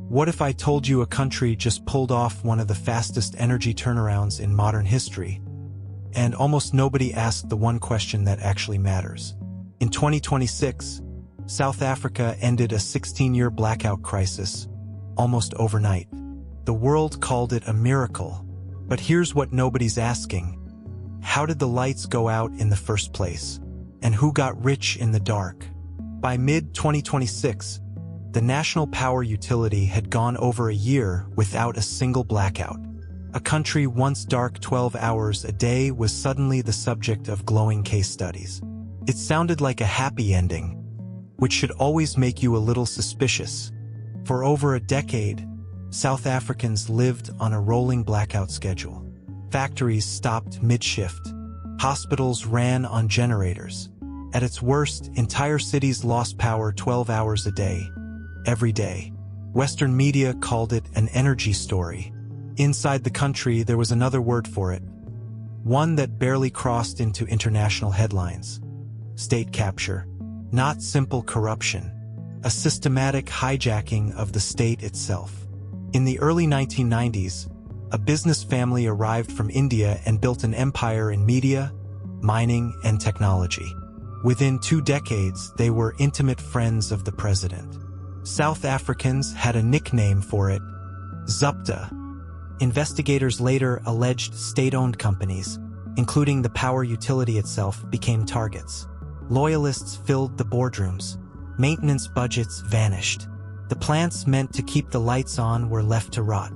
What if I told you a country just pulled off one of the fastest energy turnarounds in modern history, and almost nobody asked the one question that actually matters? In 2026, South Africa ended a 16-year blackout crisis, almost overnight. The world called it a miracle. But here's what nobody's asking. How did the lights go out in the first place? And who got rich in the dark? By mid-2026, the national power utility had gone over a year without a single blackout. A country once dark 12 hours a day was suddenly the subject of glowing case studies. It sounded like a happy ending, which should always make you a little suspicious. For over a decade, South Africans lived on a rolling blackout schedule. Factories stopped mid-shift. Hospitals ran on generators. At its worst, entire cities lost power 12 hours a day, every day. Western media called it an energy story. Inside the country, there was another word for it, one that barely crossed into international headlines. State capture. Not simple corruption, a systematic hijacking of the state itself. In the early 1990s, a business family arrived from India and built an empire in media, mining, and technology. Within 2 decades, they were intimate friends of the president. South Africans had a nickname for it, Zupta. Investigators later alleged state-owned companies, including the power utility itself, became targets. Loyalists filled the boardrooms. Maintenance budgets vanished. The plants meant to keep the lights on were left to rot.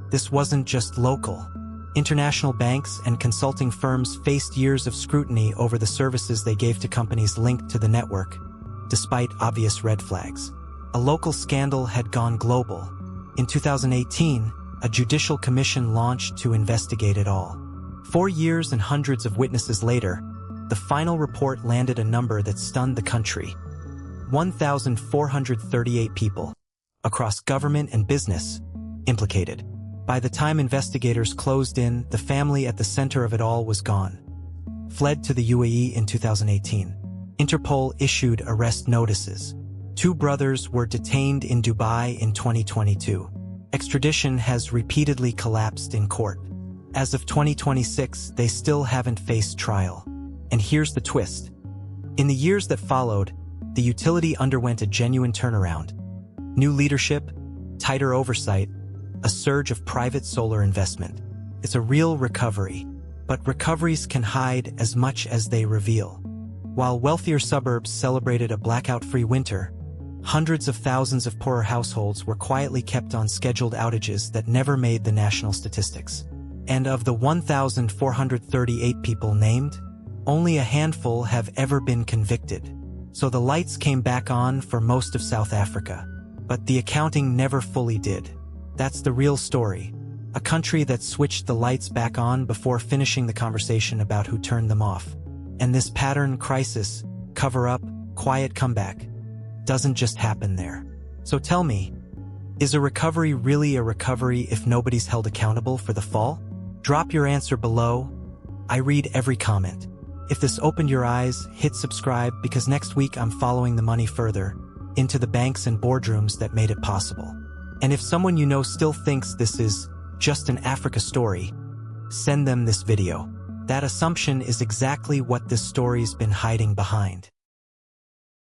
This wasn't just local. International banks and consulting firms faced years of scrutiny over the services they gave to companies linked to the network, despite obvious red flags. A local scandal had gone global. In 2018, a judicial commission launched to investigate it all. 4 years and hundreds of witnesses later, the final report landed a number that stunned the country. 1,438 people, across government and business, implicated. By the time investigators closed in, the family at the center of it all was gone. Fled to the UAE in 2018. Interpol issued arrest notices. 2 brothers were detained in Dubai in 2022. Extradition has repeatedly collapsed in court. As of 2026, they still haven't faced trial. And here's the twist. In the years that followed, the utility underwent a genuine turnaround. New leadership, tighter oversight, a surge of private solar investment. It's a real recovery, but recoveries can hide as much as they reveal. While wealthier suburbs celebrated a blackout-free winter, hundreds of thousands of poorer households were quietly kept on scheduled outages that never made the national statistics. And of the 1,438 people named, only a handful have ever been convicted. So the lights came back on for most of South Africa, but the accounting never fully did. That's the real story. A country that switched the lights back on before finishing the conversation about who turned them off. And this pattern, crisis, cover-up, quiet comeback, doesn't just happen there. So tell me, is a recovery really a recovery if nobody's held accountable for the fall? Drop your answer below. I read every comment. If this opened your eyes, hit subscribe, because next week I'm following the money further, into the banks and boardrooms that made it possible. And if someone you know still thinks this is just an Africa story, send them this video. That assumption is exactly what this story's been hiding behind.